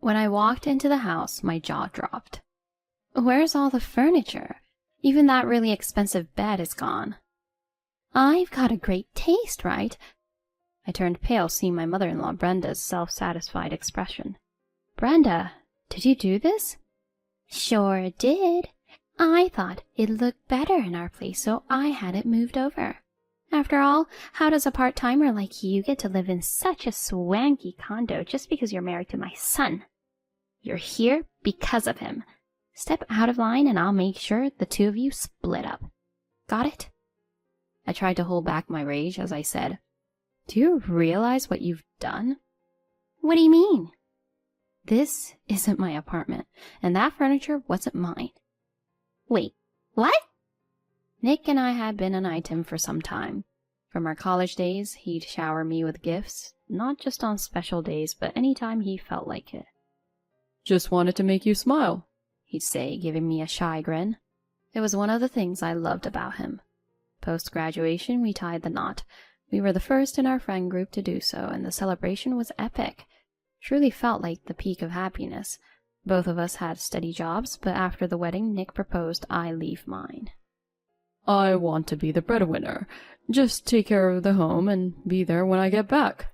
When I walked into the house, my jaw dropped. Where's all the furniture? Even that really expensive bed is gone. I've got a great taste, right? I turned pale seeing my mother-in-law Brenda's self-satisfied expression. Brenda, did you do this? Sure did. I thought it'd look better in our place, so I had it moved over. After all, how does a part-timer like you get to live in such a swanky condo just because you're married to my son? You're here because of him. Step out of line and I'll make sure the two of you split up. Got it? I tried to hold back my rage as I said, Do you realize what you've done? What do you mean? This isn't my apartment, and that furniture wasn't mine. Wait, what? Nick and I had been an item for some time. From our college days, he'd shower me with gifts, not just on special days, but any time he felt like it. Just wanted to make you smile, he'd say, giving me a shy grin. It was one of the things I loved about him. Post-graduation, we tied the knot. We were the first in our friend group to do so, and the celebration was epic. Truly felt like the peak of happiness. Both of us had steady jobs, but after the wedding, Nick proposed I leave mine. I want to be the breadwinner. Just take care of the home and be there when I get back.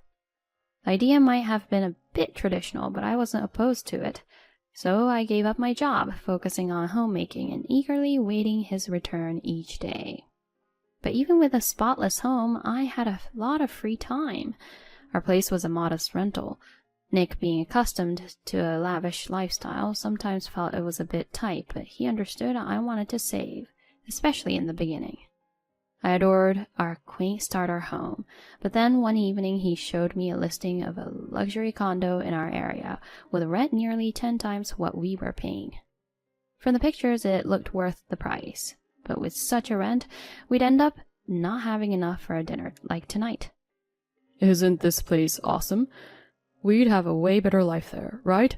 The idea might have been a bit traditional, but I wasn't opposed to it. So I gave up my job, focusing on homemaking and eagerly waiting his return each day. But even with a spotless home, I had a lot of free time. Our place was a modest rental. Nick, being accustomed to a lavish lifestyle, sometimes felt it was a bit tight, but he understood I wanted to save, especially in the beginning. I adored our quaint starter home, but then one evening he showed me a listing of a luxury condo in our area, with rent nearly 10 times what we were paying. From the pictures, it looked worth the price, but with such a rent, we'd end up not having enough for a dinner like tonight. Isn't this place awesome? We'd have a way better life there, right?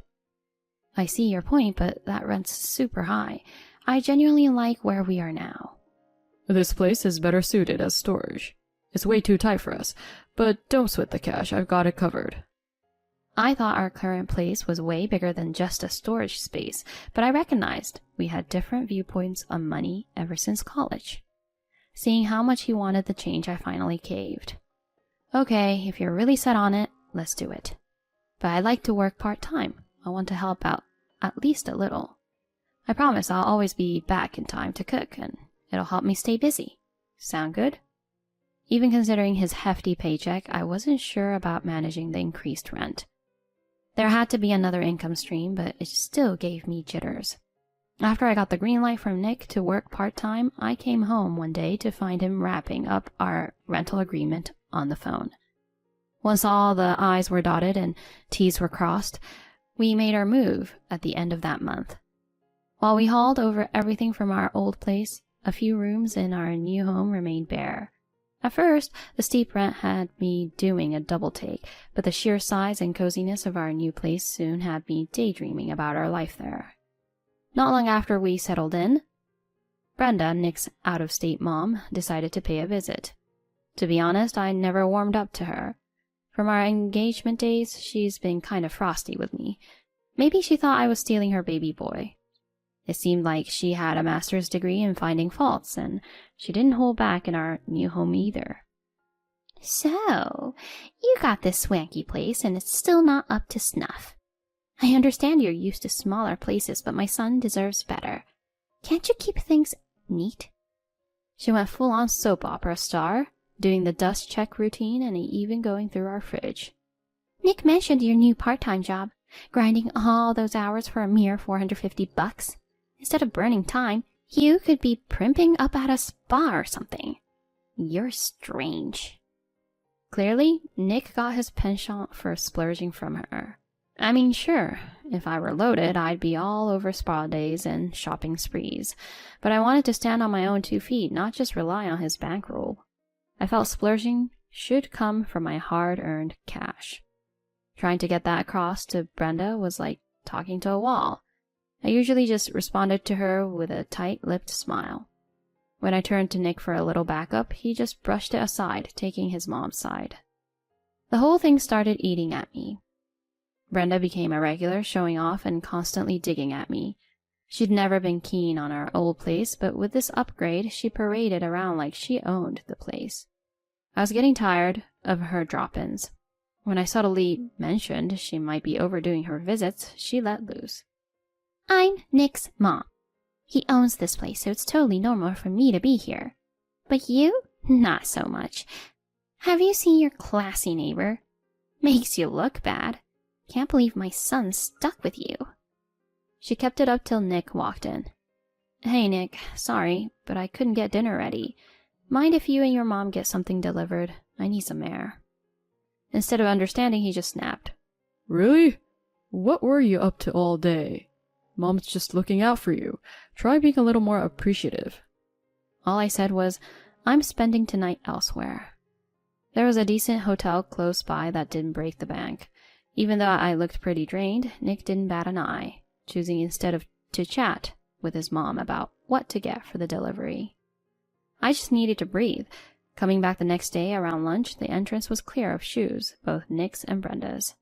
I see your point, but that rent's super high. I genuinely like where we are now. This place is better suited as storage. It's way too tight for us, but don't sweat the cash, I've got it covered. I thought our current place was way bigger than just a storage space, but I recognized we had different viewpoints on money ever since college. Seeing how much he wanted the change, I finally caved. Okay, if you're really set on it, let's do it. But I like to work part-time. I want to help out at least a little. I promise I'll always be back in time to cook, and it'll help me stay busy. Sound good? Even considering his hefty paycheck, I wasn't sure about managing the increased rent. There had to be another income stream, but it still gave me jitters. After I got the green light from Nick to work part-time, I came home one day to find him wrapping up our rental agreement on the phone. Once all the I's were dotted and T's were crossed, we made our move at the end of that month. While we hauled over everything from our old place, a few rooms in our new home remained bare. At first, the steep rent had me doing a double take, but the sheer size and coziness of our new place soon had me daydreaming about our life there. Not long after we settled in, Brenda, Nick's out-of-state mom, decided to pay a visit. To be honest, I never warmed up to her. From our engagement days, she's been kind of frosty with me. Maybe she thought I was stealing her baby boy. It seemed like she had a master's degree in finding faults, and she didn't hold back in our new home either. So, you got this swanky place, and it's still not up to snuff. I understand you're used to smaller places, but my son deserves better. Can't you keep things neat? She went full-on soap opera star, doing the dust check routine and even going through our fridge. Nick mentioned your new part-time job, grinding all those hours for a mere $450. Instead of burning time, you could be primping up at a spa or something. You're strange. Clearly, Nick got his penchant for splurging from her. I mean, sure, if I were loaded, I'd be all over spa days and shopping sprees, but I wanted to stand on my own 2 feet, not just rely on his bankroll. I felt splurging should come from my hard-earned cash. Trying to get that across to Brenda was like talking to a wall. I usually just responded to her with a tight-lipped smile. When I turned to Nick for a little backup, he just brushed it aside, taking his mom's side. The whole thing started eating at me. Brenda became a regular, showing off and constantly digging at me. She'd never been keen on our old place, but with this upgrade, she paraded around like she owned the place. I was getting tired of her drop-ins. When I subtly mentioned she might be overdoing her visits, she let loose. I'm Nick's mom. He owns this place, so it's totally normal for me to be here. But you? Not so much. Have you seen your classy neighbor? Makes you look bad. Can't believe my son's stuck with you. She kept it up till Nick walked in. Hey, Nick, sorry, but I couldn't get dinner ready. Mind if you and your mom get something delivered? I need some air. Instead of understanding, he just snapped. Really? What were you up to all day? Mom's just looking out for you. Try being a little more appreciative. All I said was, I'm spending tonight elsewhere. There was a decent hotel close by that didn't break the bank. Even though I looked pretty drained, Nick didn't bat an eye, choosing instead to chat with his mom about what to get for the delivery. I just needed to breathe. Coming back the next day around lunch, the entrance was clear of shoes, both Nick's and Brenda's.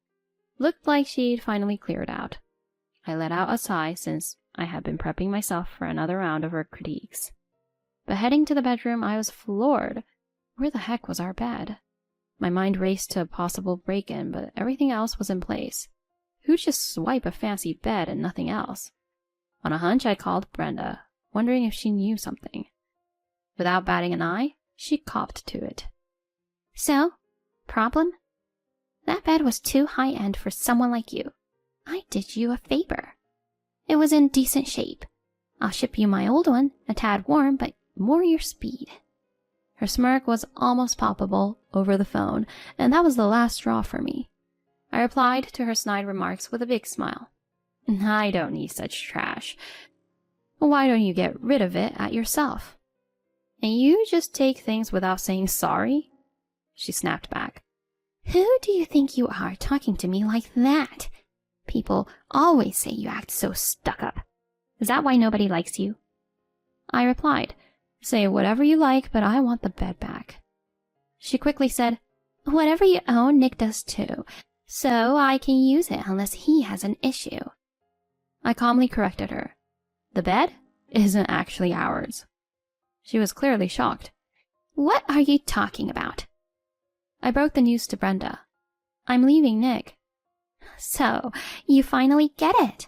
Looked like she'd finally cleared out. I let out a sigh since I had been prepping myself for another round of her critiques. But heading to the bedroom, I was floored. Where the heck was our bed? My mind raced to a possible break-in, but everything else was in place. Who'd just swipe a fancy bed and nothing else? On a hunch, I called Brenda, wondering if she knew something. Without batting an eye, she copped to it. So, problem? That bed was too high-end for someone like you. I did you a favor. It was in decent shape. I'll ship you my old one, a tad worn, but more your speed. Her smirk was almost palpable over the phone, and that was the last straw for me. I replied to her snide remarks with a big smile. I don't need such trash. Why don't you get rid of it at yourself? And you just take things without saying sorry? She snapped back. Who do you think you are talking to me like that? People always say you act so stuck up. Is that why nobody likes you? I replied, say whatever you like, but I want the bed back. She quickly said, whatever you own, Nick does too, so I can use it unless he has an issue. I calmly corrected her. The bed isn't actually ours. She was clearly shocked. What are you talking about? I broke the news to Brenda. I'm leaving Nick. So, you finally get it.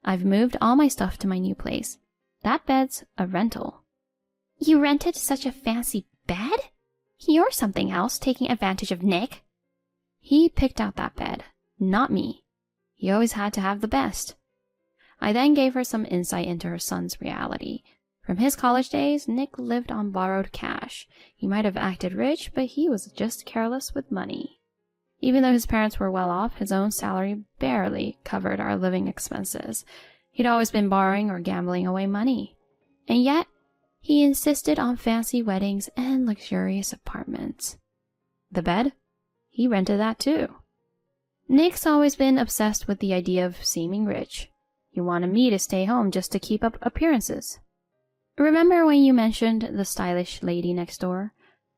I've moved all my stuff to my new place. That bed's a rental. You rented such a fancy bed? You're something else, taking advantage of Nick. He picked out that bed, not me. He always had to have the best. I then gave her some insight into her son's reality. From his college days, Nick lived on borrowed cash. He might have acted rich, but he was just careless with money. Even though his parents were well off, his own salary barely covered our living expenses. He'd always been borrowing or gambling away money. And yet, he insisted on fancy weddings and luxurious apartments. The bed? He rented that too. Nick's always been obsessed with the idea of seeming rich. He wanted me to stay home just to keep up appearances. Remember when you mentioned the stylish lady next door?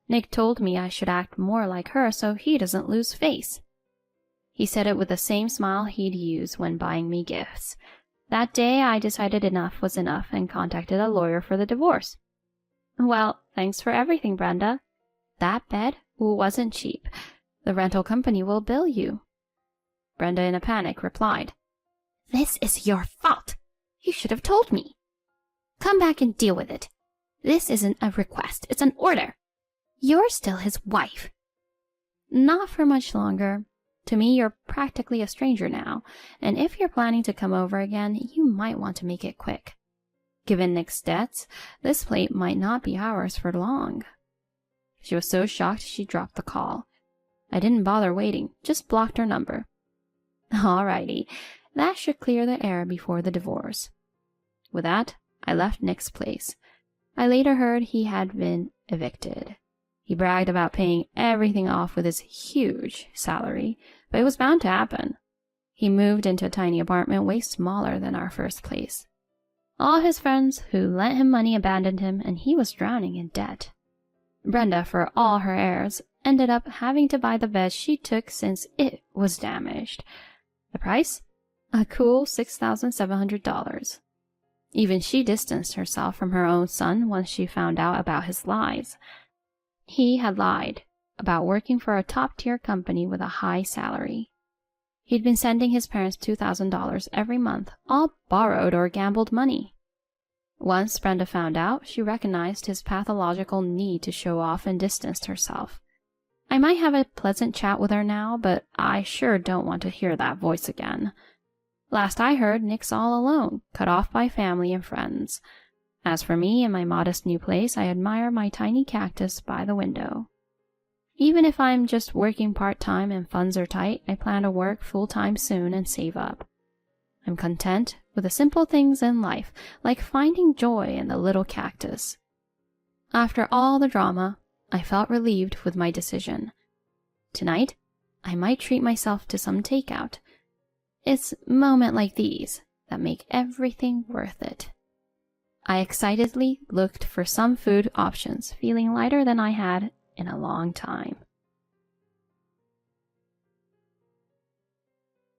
Nick told me I should act more like her so he doesn't lose face. He said it with the same smile he'd use when buying me gifts. That day I decided enough was enough and contacted a lawyer for the divorce. Well, thanks for everything, Brenda. That bed wasn't cheap. The rental company will bill you. Brenda, in a panic, replied, This is your fault. You should have told me. Come back and deal with it. This isn't a request, it's an order. You're still his wife. Not for much longer. To me, you're practically a stranger now, and if you're planning to come over again, you might want to make it quick. Given Nick's debts, this plate might not be ours for long. She was so shocked she dropped the call. I didn't bother waiting, just blocked her number. Alrighty, that should clear the air before the divorce. With that, I left Nick's place. I later heard he had been evicted. He bragged about paying everything off with his huge salary, but it was bound to happen. He moved into a tiny apartment way smaller than our first place. All his friends who lent him money abandoned him, and he was drowning in debt. Brenda, for all her airs, ended up having to buy the bed she took since it was damaged. The price? A cool $6,700. Even she distanced herself from her own son once she found out about his lies. He had lied about working for a top-tier company with a high salary. He'd been sending his parents $2,000 every month, all borrowed or gambled money. Once Brenda found out, she recognized his pathological need to show off and distanced herself. I might have a pleasant chat with her now, but I sure don't want to hear that voice again. Last I heard, Nick's all alone, cut off by family and friends. As for me and my modest new place, I admire my tiny cactus by the window. Even if I'm just working part-time and funds are tight, I plan to work full-time soon and save up. I'm content with the simple things in life, like finding joy in the little cactus. After all the drama, I felt relieved with my decision. Tonight, I might treat myself to some takeout. It's moments like these that make everything worth it. I excitedly looked for some food options, feeling lighter than I had in a long time.